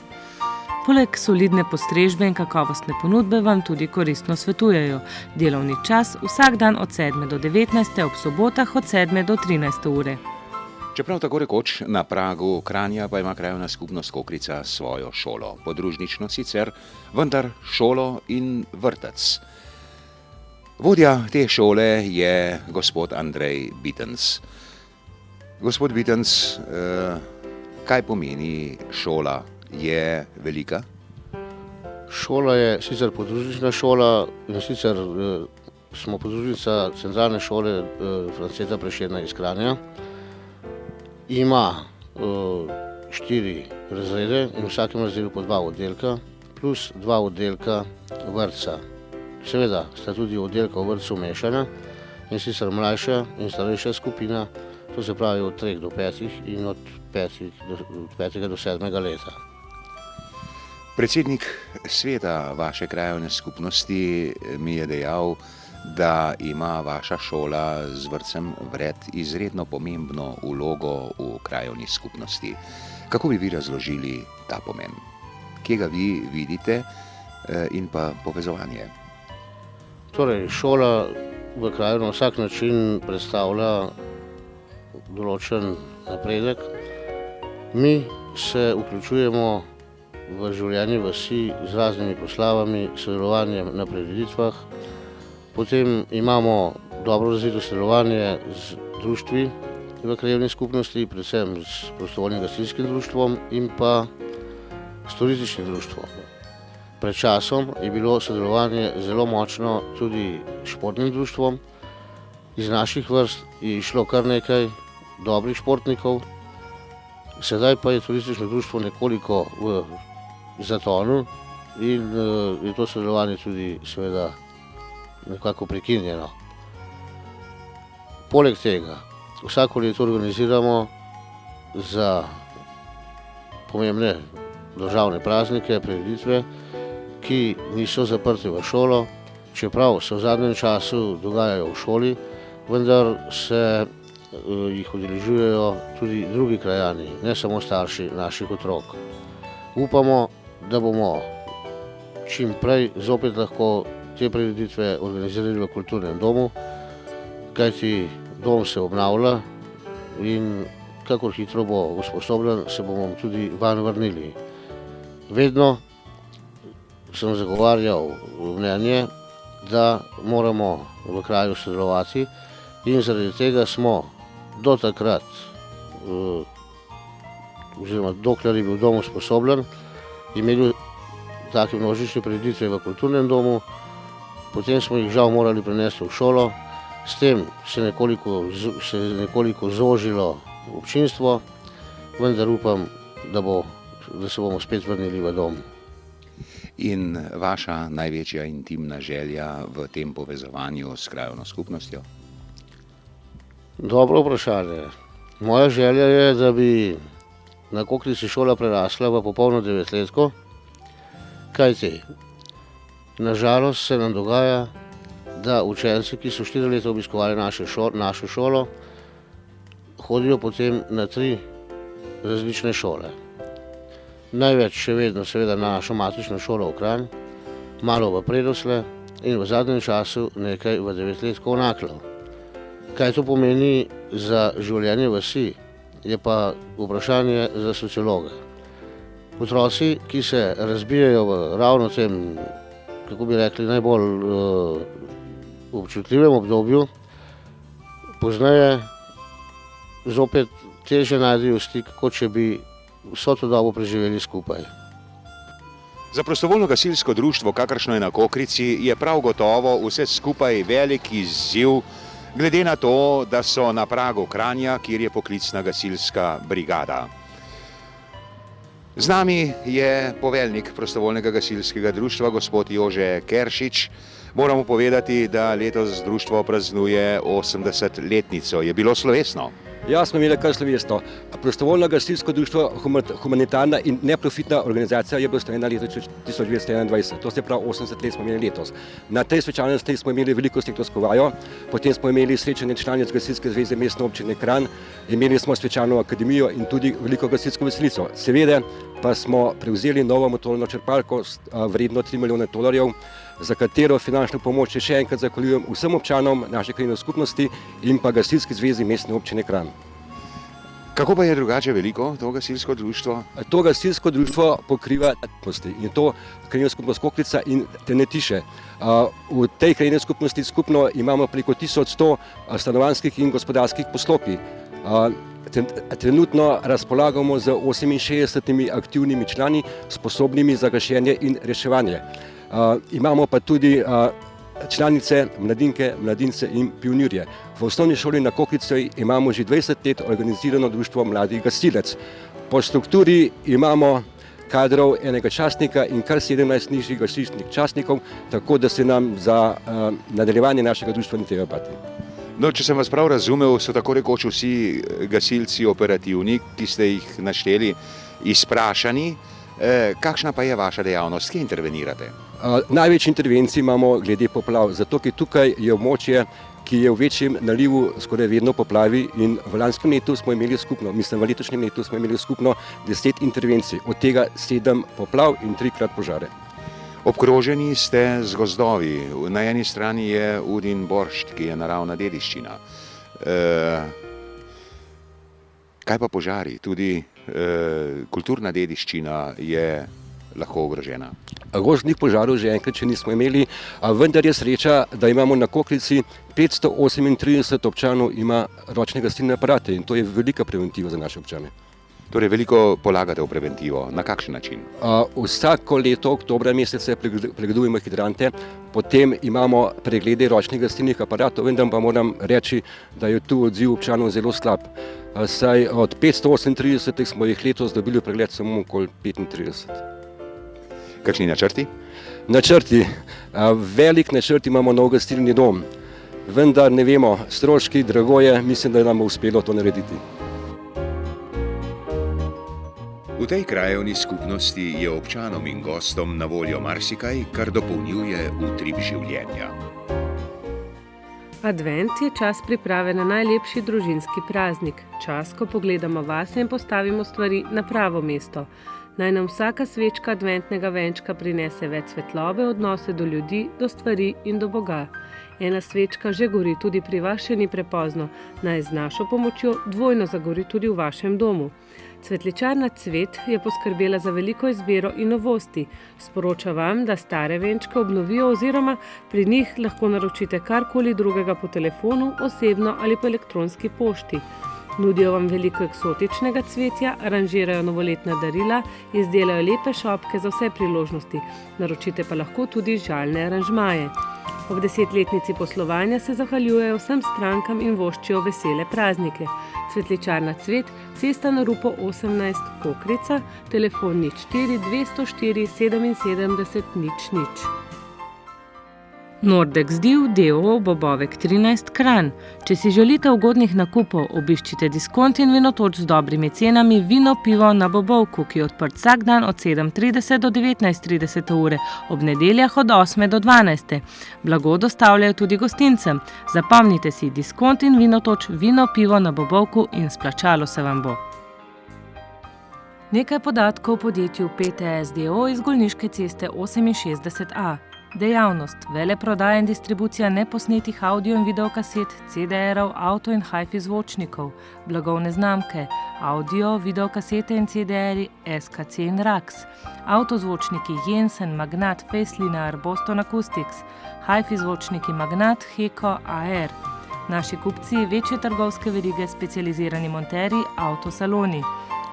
Speaker 5: Poleg solidne postrežbe in kakovostne ponudbe vam tudi koristno svetujejo. Delovni čas vsak dan od 7 do 19, ob sobotah od 7 do 13 ure.
Speaker 1: Čeprav tako rekoč na pragu Kranja pa ima krajevna skupnost Kokrica svojo šolo. Podružnično sicer, vendar šolo in vrtec. Vodja te šole je gospod Andrej Bitens. Gospod Bitens, kaj pomeni šola? Je velika?
Speaker 6: Šola je sicer podružnična šola in sicer smo podružnica centralne šole Franceta Prešerna iz Kranja. Ima 4 razrede in v vsakem razredu po 2 oddelka, plus 2 oddelka vrtca. Seveda sta tudi oddelka v vrtcu mešana in sicer mlajša in starejša skupina, to se pravi od 3 do 5 in od 5 do 7 leta.
Speaker 1: Predsednik sveta vaše krajevne skupnosti mi je dejal, da ima vaša šola z vrtcem Vred izredno pomembno vlogo v krajevni skupnosti. Kako bi vi razložili ta pomen? Kje ga vi vidite in pa povezovanje?
Speaker 6: Torej, šola v kraju na vsak način predstavlja določen napredek. Mi se vključujemo v življenje vasi z raznimi proslavami, sodelovanjem na prireditvah. Potem imamo dobro razvito sodelovanje z društvi v krajevni skupnosti, predvsem s prostovoljnim gasilskim društvom in pa s turističnim društvom. Pred časom je bilo sodelovanje zelo močno tudi s športnim društvom. Iz naših vrst je šlo kar nekaj dobrih športnikov. Sedaj pa je turistično društvo nekoliko v zatonu in je to sodelovanje tudi seveda nekako prekinjeno. Poleg tega, vsako leto organiziramo za pomembne državne praznike, prireditve, ki niso zaprti v šolo, čeprav se v zadnjem času dogajajo v šoli, vendar se jih udeležujejo tudi drugi krajani, ne samo starši naših otrok. Upamo, da bomo čim prej zopet lahko te prireditve organizirali v kulturnem domu, kajti dom se obnavlja in kakor hitro bo usposobljen, se bomo tudi vanj vrnili. Vedno sem zagovarjal mnenje, da moramo v kraju sodelovati in zaradi tega smo do takrat, oziroma dokler je bil dom usposobljen, imeli take množične prireditve v kulturnem domu. Potem smo jih žal morali prenesti v šolo, s tem se je nekoliko zožilo občinstvo, vendar upam, da se bomo spet vrnili v dom.
Speaker 1: In vaša največja intimna želja v tem povezovanju s krajevno skupnostjo?
Speaker 6: Dobro vprašanje. Moja želja je, da bi na Kokrici šola prerasla v popolno 9-letko, kajti nažalost se nam dogaja, da učenci, ki so 4 leta obiskovali našo šolo, hodijo potem na 3 različne šole. Največ še vedno seveda na našo matično šolo v Kranj, malo v Predosle in v zadnjem času nekaj v 9-letko v Naklov. Kaj to pomeni za življenje vasi, je pa vprašanje za sociologe. Otroci, ki se razbijajo v ravno tem, kako bi rekli, najbolj občutljivem obdobju, pozneje zopet težje najdejo stik, kot če bi vso to dobo preživeli skupaj.
Speaker 1: Za prostovoljno gasilsko društvo, kakršno je na Kokrici, je prav gotovo vse skupaj velik izziv, glede na to, da so na pragu Kranja, kjer je poklicna gasilska brigada. Z nami je poveljnik prostovoljnega gasilskega društva, gospod Jože Keršič. Moramo povedati, da letos društvo praznuje 80-letnico. Je bilo slovesno?
Speaker 7: Ja, smo imeli kar slovesno. Prostovoljno gasilsko društvo, humanitarna in neprofitna organizacija je bilo ustanovljena leta 1921. To se pravi 80 let smo imeli letos. Na tej svečanosti smo imeli veliko sektorsko vajo, potem smo imeli srečanje članic Gasilske zveze Mestne občine Kranj, imeli smo svečano akademijo in tudi veliko gasilsko veselico. Seveda pa smo prevzeli novo motorno črpalko vredno 3 milijone tolarjev, za katero finančno pomoč še enkrat zahvaljujem vsem občanom naše krajevne skupnosti in pa Gasilski zvezi Mestne občine Kranj.
Speaker 1: Kako pa je drugače veliko to gasilsko društvo?
Speaker 7: To gasilsko društvo pokriva skupnosti in to krajevna skupnost Kokrica in Tenetiše. V tej krajevni skupnosti skupno imamo preko 1100 stanovanjskih in gospodarskih poslopij. Trenutno razpolagamo z 68 aktivnimi člani, sposobnimi za gašenje in reševanje. Imamo pa tudi članice, mladinke, mladince in pionirje. V osnovni šoli na Kokrici imamo že 20 let organizirano društvo Mladih gasilec. Po strukturi imamo kadrov enega častnika in kar 17 nižjih gasilskih častnikov, tako da se nam za nadaljevanje našega društva ni treba bati.
Speaker 1: No, če sem vas prav razumel, so tako rekoč vsi gasilci operativni, ki ste jih našteli, izprašani. Kakšna pa je vaša dejavnost, kje intervenirate?
Speaker 7: Največ intervencij imamo glede poplav, zato ker tukaj je območje, ki je v večjem nalivu skoraj vedno poplavi in v lanskem letu smo imeli skupno, v letošnjem letu smo imeli skupno 10 intervencij, od tega 7 poplav in 3-krat požare.
Speaker 1: Obkroženi ste z gozdovi. Na eni strani je Udin boršt, ki je naravna dediščina. Kaj pa požari? Tudi kulturna dediščina je lahko ogrožena.
Speaker 7: Gozdnih požarov že enkrat še nismo imeli, vendar je sreča, da imamo na Kokrici 538 občanov ima ročne gasilne aparate in to je velika preventiva za naše občane.
Speaker 1: Torej veliko polagate v preventivo. Na kakšen način?
Speaker 7: Vsako leto, oktobra meseca, pregledujemo hidrante, potem imamo preglede ročnih gasilnih aparatov, vendar pa moram reči, da je tu odziv občanov zelo slab. Saj od 538 smo jih letos dobili pregled samo okoli 35.
Speaker 1: Kakšni načrti?
Speaker 7: Načrti. Velik načrt imamo nov gasilni dom, vendar ne vemo, stroški, drago je, mislim, da nam bo uspelo to narediti.
Speaker 1: V tej krajevni skupnosti je občanom in gostom na voljo marsikaj, kar dopolnjuje utrip življenja.
Speaker 5: Advent je čas priprave na najlepši družinski praznik, čas, ko pogledamo vase in postavimo stvari na pravo mesto. Naj nam vsaka svečka adventnega venčka prinese več svetlobe, odnose do ljudi, do stvari in do Boga. Ena svečka že gori tudi pri vas, še ni prepozno, naj z našo pomočjo dvojno zagori tudi v vašem domu. Cvetličarna Cvet je poskrbela za veliko izbiro in novosti. Sporoča vam, da stare venčke obnovijo oziroma pri njih lahko naročite karkoli drugega po telefonu, osebno ali po elektronski pošti. Nudijo vam veliko eksotičnega cvetja, aranžirajo novoletna darila, izdelajo lepe šopke za vse priložnosti. Naročite pa lahko tudi žalne aranžmaje. Ob 10-letnici poslovanja se zahvaljujejo vsem strankam in voščijo vesele praznike. Cvetličarna Cvet, Cesta na Rupo 18, Kokrica, telefon 04 204 77 00. Nordex Div, d.o.o. Bobovek 13, Kranj. Če si želite ugodnih nakupov, obiščite diskont in vinotoč z dobrimi cenami Vino pivo na Bobovku, ki je odprt vsak dan od 7:30 do 19:30 ure, ob nedeljah od 8 do 12. Blago dostavljajo tudi gostincem. Zapomnite si, diskont in vinotoč Vino pivo na Bobovku in splačalo se vam bo. Nekaj podatkov o podjetju PTS d.o.o. iz Golniške ceste 68A. Dejavnost: veleprodaja in distribucija neposnetih audio in videokaset, CD-erov, avto in hi-fi zvočnikov, blagovne znamke, audio, videokasete in CD-eri, SKC in Rax, avtozvočniki Jensen, Magnat, Facelinear, Boston Acoustics, hi-fi zvočniki Magnat, Heko, AR. Naši kupci, večje trgovske verige, specializirani monterji, avtosaloni.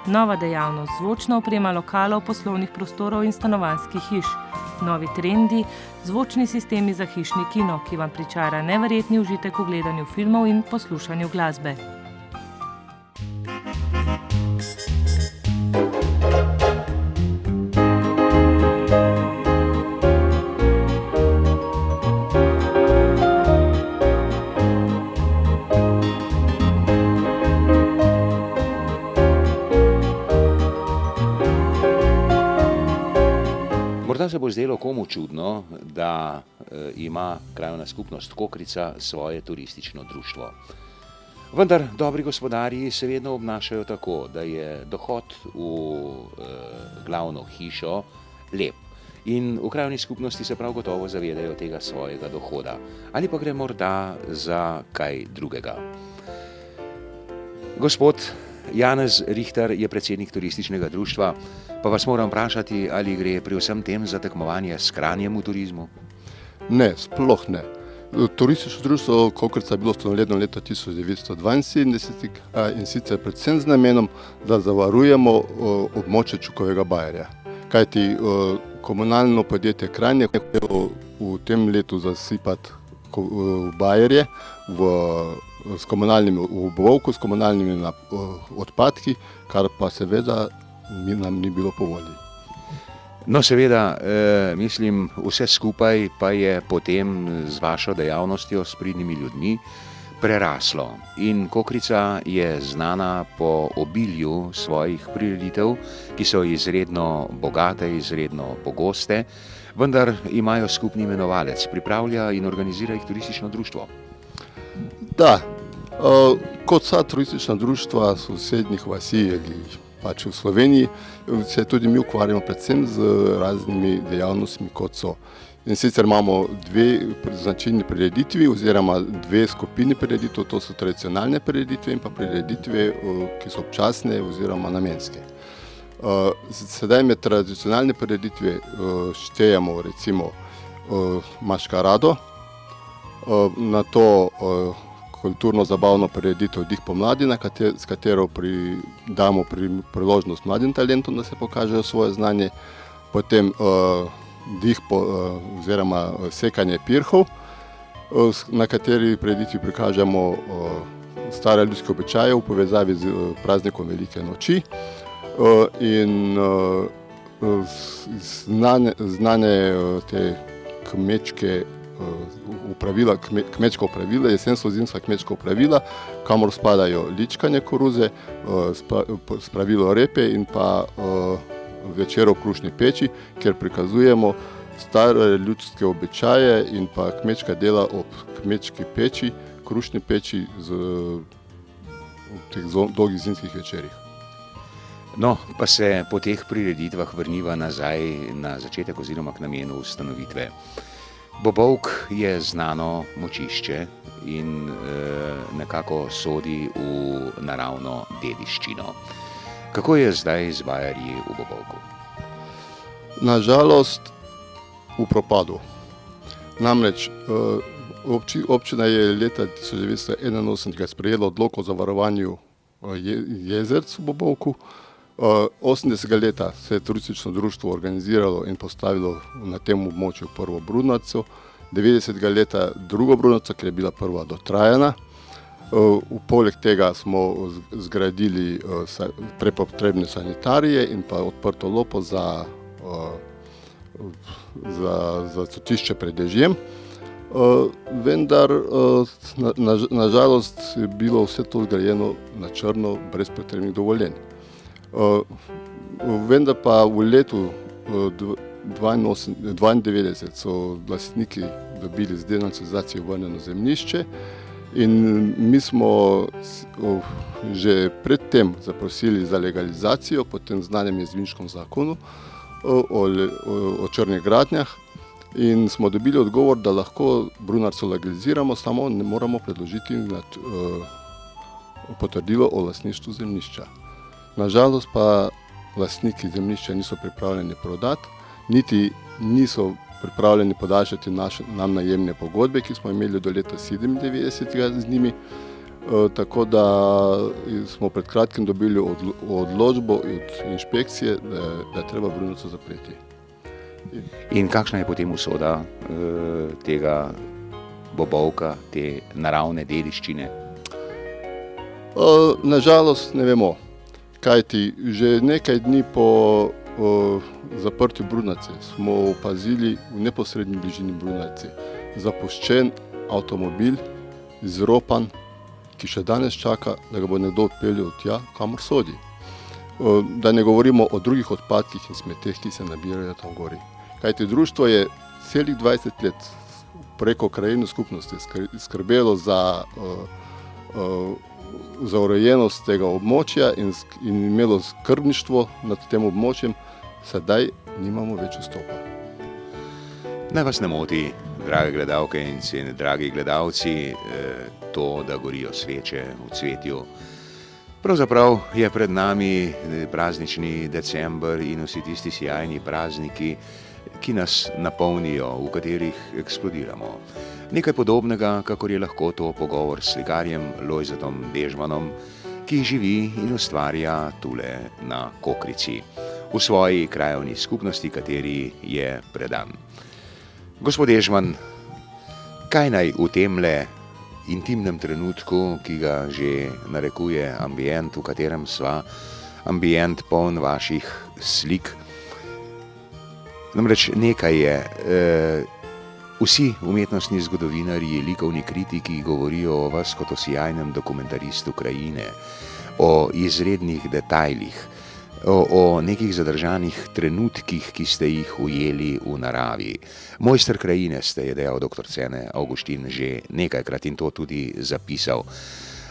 Speaker 5: Nova dejavnost: zvočna oprema lokalov, poslovnih prostorov in stanovanjskih hiš. Novi trendi: zvočni sistemi za hišni kino, ki vam pričara neverjetni užitek v gledanju filmov in poslušanju glasbe.
Speaker 1: Morda se bo zdelo komu čudno, da ima krajevna skupnost Kokrica svoje turistično društvo. Vendar dobri gospodarji se vedno obnašajo tako, da je dohod v glavno hišo lep. In v krajevni skupnosti se prav gotovo zavedajo tega svojega dohoda. Ali pa gre morda za kaj drugega. Gospod Janez Richter je predsednik turističnega društva, pa vas moram vprašati, ali gre pri vsem tem za tekmovanje s Kranjem v turizmu?
Speaker 8: Ne, sploh ne. Turistično društvo Kokrica je bilo ustanovljeno leta 1972 in sicer predvsem z namenom, da zavarujemo območje Čukovega bajerja. Kajti komunalno podjetje Kranj je hotelo v tem letu zasipati bajerje s komunalnimi v Bobovku, s komunalnimi odpadki, kar pa seveda nam ni bilo po volji.
Speaker 1: No seveda, mislim, vse skupaj pa je potem z vašo dejavnostjo, s pridnimi ljudmi, preraslo. In Kokrica je znana po obilju svojih prireditev, ki so izredno bogate, izredno pogoste, vendar imajo skupni imenovalec, pripravlja in organizira jih turistično društvo.
Speaker 8: Da, kot vsa turistična društva sosednjih vasi ali pač v Sloveniji, se tudi mi ukvarjamo predvsem z raznimi dejavnostmi, kot so. In sicer imamo dve značilni prireditvi oziroma dve skupini prireditev, to so tradicionalne prireditve in pa prireditve, ki so občasne oziroma namenske. Sedaj med tradicionalne prireditve štejemo recimo maškarado, na to kulturno-zabavno prireditev Dih pomladina, s katero damo priložnost mladim talentom, da se pokažejo svoje znanje, potem dih oziroma sekanje pirhov, na kateri prireditvi prikažemo stare ljudske običaje v povezavi z praznikom Velike noči in znane te kmečke kmečka opravila, jesensko-zimska kmečka opravila, kamor spadajo ličkanje koruze, spravilo repe in pa večer ob krušni peči, kjer prikazujemo stare ljudske običaje in pa kmečka dela ob kmečki peči, krušni peči v teh dolgih zimskih večerih.
Speaker 1: No, pa se po teh prireditvah vrniva nazaj na začetek oziroma k namenu ustanovitve. Bobovk je znano močišče in nekako sodi v naravno dediščino. Kako je zdaj z bajerji v Bobovku?
Speaker 8: Nažalost v propadu. Namreč občina je leta 1981 sprejela odlok o zavarovanju jezerc v Bobovku. 80. leta se je turistično društvo organiziralo in postavilo na tem območju prvo brunarco 90. leta drugo brunarico, ker je bila prva dotrajana. Poleg tega smo zgradili prepotrebne sanitarije in pa odprto lopo za cestišče pred dežjem. Vendar nažalost je bilo vse to zgrajeno na črno brez potrebnih dovoljenj. Vendar pa v letu 1992 so lastniki dobili z denacionalizacijo vrnjeno zemljišče in mi smo že predtem zaprosili za legalizacijo po tem znanem jezvinškem zakonu o črnih gradnjah in smo dobili odgovor, da lahko brunarico legaliziramo, samo ne moramo predložiti potrdilo o lastništvu zemljišča. Nažalost pa lastniki zemljišča niso pripravljeni prodati, niti niso pripravljeni podaljšati nam najemne pogodbe, ki smo imeli do leta 1997 z njimi, tako da smo pred kratkim dobili odločbo od inšpekcije, da je treba brunarico zapreti.
Speaker 1: In kakšna je potem usoda tega bobovka, te naravne dediščine?
Speaker 8: Nažalost ne vemo, kajti že nekaj dni po zaprtju brunarice smo opazili v neposrednji bližini brunarice zapuščen avtomobil, izropan, ki še danes čaka, da ga bo nekdo odpeljal tja, kamor sodi. Da ne govorimo o drugih odpadkih in smeteh, ki se nabirajo tam gori. Kajti društvo je celih 20 let preko krajevne skupnosti skrbelo za urejenost tega območja in imelo skrbništvo nad tem območjem, sedaj nimamo več vstopa.
Speaker 1: Naj vas ne moti, drage gledalke in dragi gledalci, to, da gorijo sveče v cvetju. Pravzaprav je pred nami praznični december in vsi tisti sijajni prazniki, ki nas napolnijo, v katerih eksplodiramo. Nekaj podobnega, kakor je lahko to pogovor s slikarjem Lojzetom Dežmanom, ki živi in ustvarja tule na Kokrici, v svoji krajevni skupnosti, kateri je predan. Gospod Dežman, kaj naj v temle intimnem trenutku, ki ga že narekuje ambient, v katerem sva, ambient poln vaših slik. Namreč nekaj je, vsi umetnostni zgodovinarji, likovni kritiki govorijo o vas kot o sijajnem dokumentaristu krajine, o izrednih detajlih, o nekih zadržanih trenutkih, ki ste jih ujeli v naravi. Mojster krajine ste, je dejal dr. Cene Avguštin že nekajkrat in to tudi zapisal.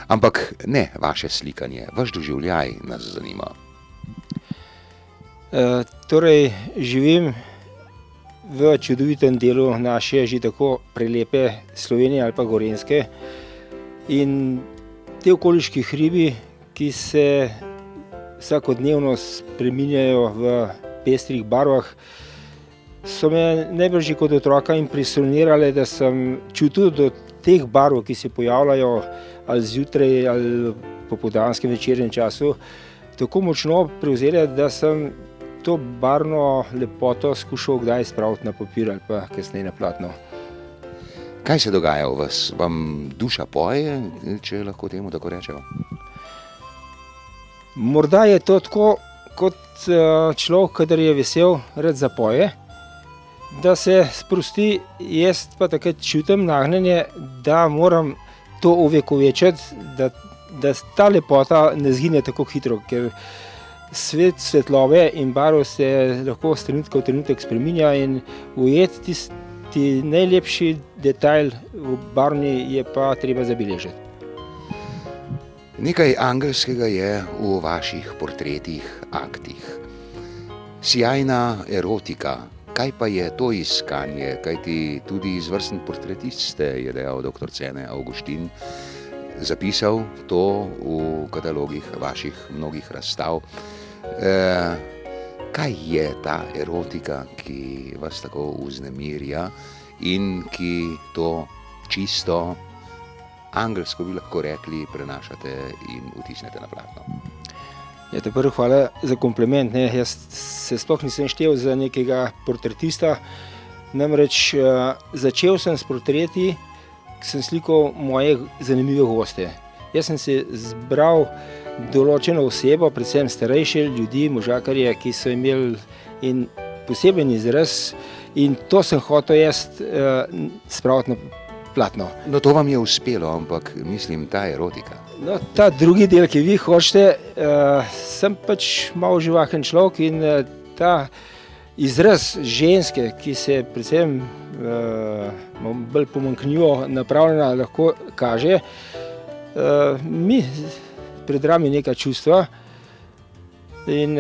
Speaker 1: Ampak ne vaše slikanje, vaš doživljaj nas zanima.
Speaker 9: Torej, živim v čudovitem delu naše že tako prelepe Slovenije ali pa Gorenjske in te okoliški hribi, ki se vsakodnevno spreminjajo v pestrih barvah, so me najbrž kot otroka impresionirale, da sem čutil do teh barv, ki se pojavljajo ali zjutraj ali popoldanskem večernem času, tako močno prevzele, da sem to barvno lepoto skušal kdaj spraviti na papir ali pa kasneje na platno.
Speaker 1: Kaj se dogaja v vas? Vam duša poje, če lahko temu tako rečemo?
Speaker 9: Morda je to tako, kot človek, kadar je vesel, rad zapoje, da se sprosti, jaz pa takrat čutim nagnjenje, da moram to ovekovečati, da ta lepota ne zgine tako hitro, ker svet svetlobe in barv se lahko z trenutka v trenutek spreminja in ujeti tisti najlepši detajl v barvni je pa treba zabeležiti.
Speaker 1: Nekaj angelskega je v vaših portretih, aktih. Sijajna erotika, kaj pa je to iskanje, kajti tudi izvrsten portretist ste, je dejal dr. Cene Avguštin, zapisal to v katalogih vaših mnogih razstav. Kaj je ta erotika, ki vas tako vznemirja in ki to čisto angelsko, bi lahko rekli, prenašate in vtisnete na platno?
Speaker 9: Ja, prvo hvala za kompliment. Jaz se sploh nisem štel za nekega portretista, Namreč začel sem s portreti, sem slikal moje zanimive goste. Jaz sem se zbral določeno osebo, predvsem starejše ljudi, možakarje, ki so imeli in poseben izraz, in to sem hotel jaz spraviti na platno.
Speaker 1: No, to vam je uspelo, ampak mislim, ta erotika.
Speaker 9: No, ta drugi del, ki vi hočete, sem pač malo živahen človek in ta izraz ženske, ki se predvsem bolj pomanjkljivo napravljena lahko kaže, mi predrami neka čustva in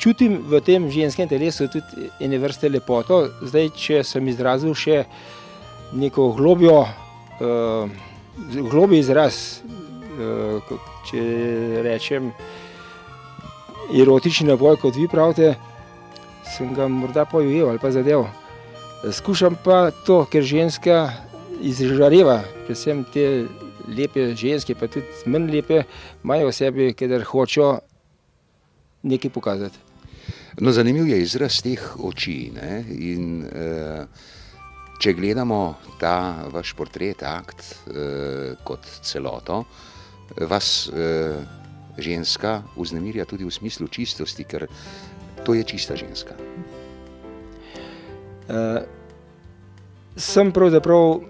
Speaker 9: čutim v tem ženskem telesu tudi ene vrste lepoto. Zdaj, če sem izrazil še neko globlji izraz, če rečem erotični naboj, kot vi pravite, sem ga morda pojel ali pa zadev. Skušam pa to, ker ženska izžareva, predvsem te lepe ženske, pa tudi manj lepe, imajo v sebi, kadar hočejo nekaj pokazati.
Speaker 1: No, zanimiv je izraz teh oči, ne? In če gledamo ta vaš portret, akt kot celoto, vas ženska vznemirja tudi v smislu čistosti, ker to je čista ženska.
Speaker 9: Sem pravzaprav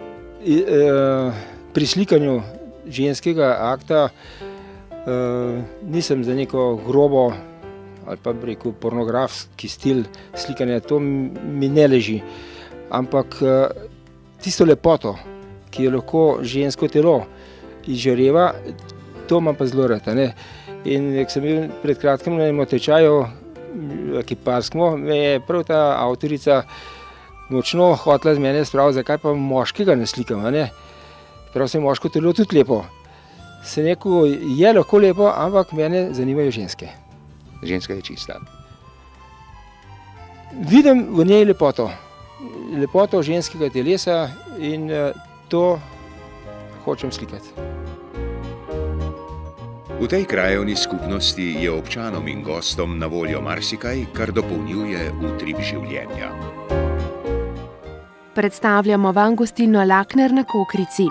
Speaker 9: pri slikanju ženskega akta nisem za neko grobo ali pa bi rekel pornografski stil slikanja, to mi ne leži. Ampak tisto lepoto, ki jo lahko žensko telo izžareva, to imam pa zelo rad. In ko sem bil pred kratkim na enem tečaju kiparskemu, me je prav ta avtorica močno hotela z mene spraviti, zakaj pa moškega ne slikam. Prav se moško telo tudi lepo. Sem rekel, je lahko lepo, ampak mene zanimajo ženske.
Speaker 1: Ženska je čista.
Speaker 9: Vidim v njej lepoto ženskega telesa in to hočem slikati.
Speaker 1: V tej krajevni skupnosti je občanom in gostom na voljo marsikaj, kar dopolnjuje utrip življenja.
Speaker 10: Predstavljamo vam gostilno Lakner na Kokrici.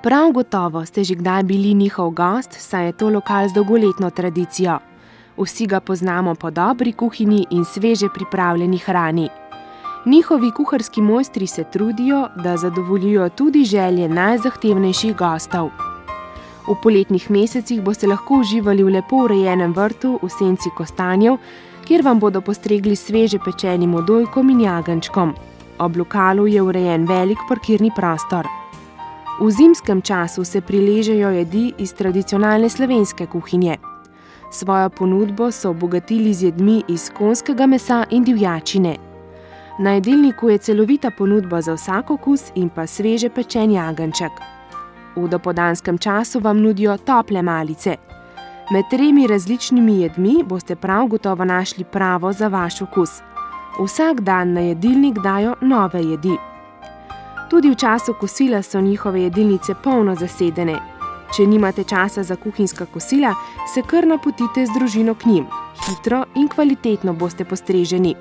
Speaker 10: Prav gotovo ste že kdaj bili njihov gost, saj je to lokal z dolgoletno tradicijo. Vsi ga poznamo po dobri kuhinji in sveže pripravljeni hrani. Njihovi kuharski mojstri se trudijo, da zadovoljijo tudi želje najzahtevnejših gostov. V poletnih mesecih boste lahko uživali v lepo urejenem vrtu v senci kostanjev, kjer vam bodo postregli sveže pečenim odojkom in jagenjčkom. Ob lokalu je urejen velik parkirni prostor. V zimskem času se priležejo jedi iz tradicionalne slovenske kuhinje. Svojo ponudbo so obogatili z jedmi iz konjskega mesa in divjačine. Na jedilniku je celovita ponudba za vsak okus in pa sveže pečen jagenjček. V dopoldanskem času vam nudijo tople malice. Med 3 različnimi jedmi boste prav gotovo našli pravo za vaš okus. Vsak dan na jedilnik dajo nove jedi. Tudi v času kosila so njihove jedilnice polno zasedene. Če nimate časa za kuhinjska kosila, se kar napotite z družino k njim. Hitro in kvalitetno boste postreženi.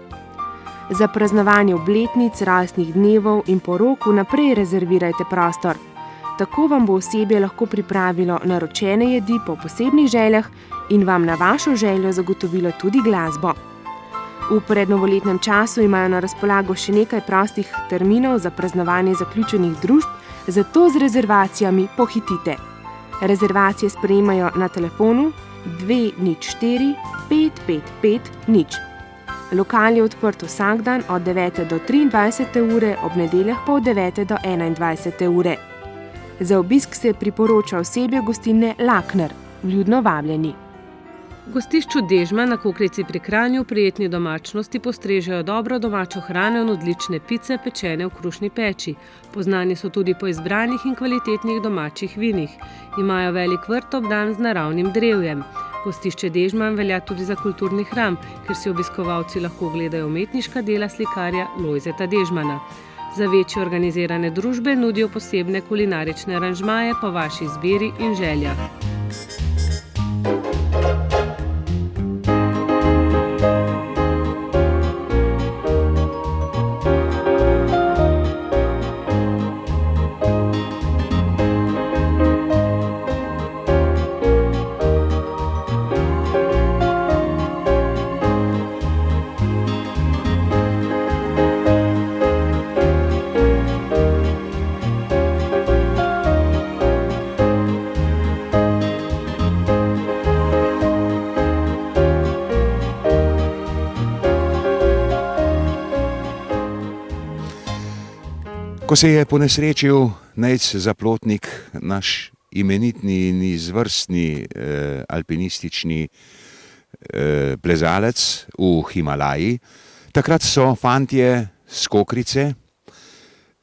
Speaker 10: Za praznovanje obletnic, rojstnih dnevov in porok vnaprej rezervirajte prostor. Tako vam bo osebje lahko pripravilo naročene jedi po posebnih željah in vam na vašo željo zagotovilo tudi glasbo. V prednovoletnem času imajo na razpolago še nekaj prostih terminov za praznovanje zaključenih družb, zato z rezervacijami pohitite. Rezervacije sprejemajo na telefonu 204 555 0. Lokal je odprt vsak dan od 9. do 23. ure, ob nedeljah pa od 9. do 21. ure. Za obisk se priporoča osebje gostilne Lakner, vljudno vabljeni.
Speaker 5: V gostišču Dežman na Kokrici pri Kranju prijetni domačnosti postrežejo dobro domačo hrano in odlične pice, pečene v krušni peči. Poznani so tudi po izbranih in kvalitetnih domačih vinih. Imajo velik vrt obdan z naravnim drevjem. Gostišče Dežman velja tudi za kulturni hram, kjer si obiskovalci lahko gledajo umetniška dela slikarja Lojzeta Dežmana. Za večje organizirane družbe nudijo posebne kulinarične aranžmaje po vaši izbiri in željah.
Speaker 1: Ko se je ponesrečil Nejc Zaplotnik, naš imenitni in izvrstni alpinistični plezalec v Himalaji, takrat so fantje s Kokrice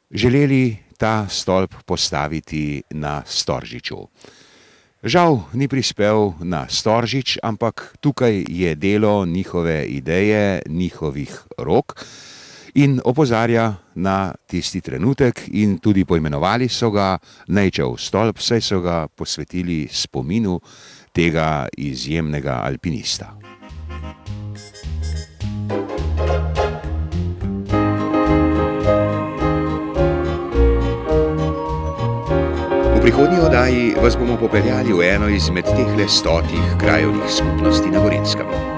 Speaker 1: želeli ta stolp postaviti na Storžiču. Žal ni prispel na Storžič, ampak tukaj je delo njihove ideje, njihovih rok in opozarja na tisti trenutek in tudi poimenovali so ga Nejčev stolp, saj so ga posvetili spominu tega izjemnega alpinista. V prihodnji oddaji vas bomo popeljali v eno izmed tehle 100 krajevnih skupnosti na Gorenjskem.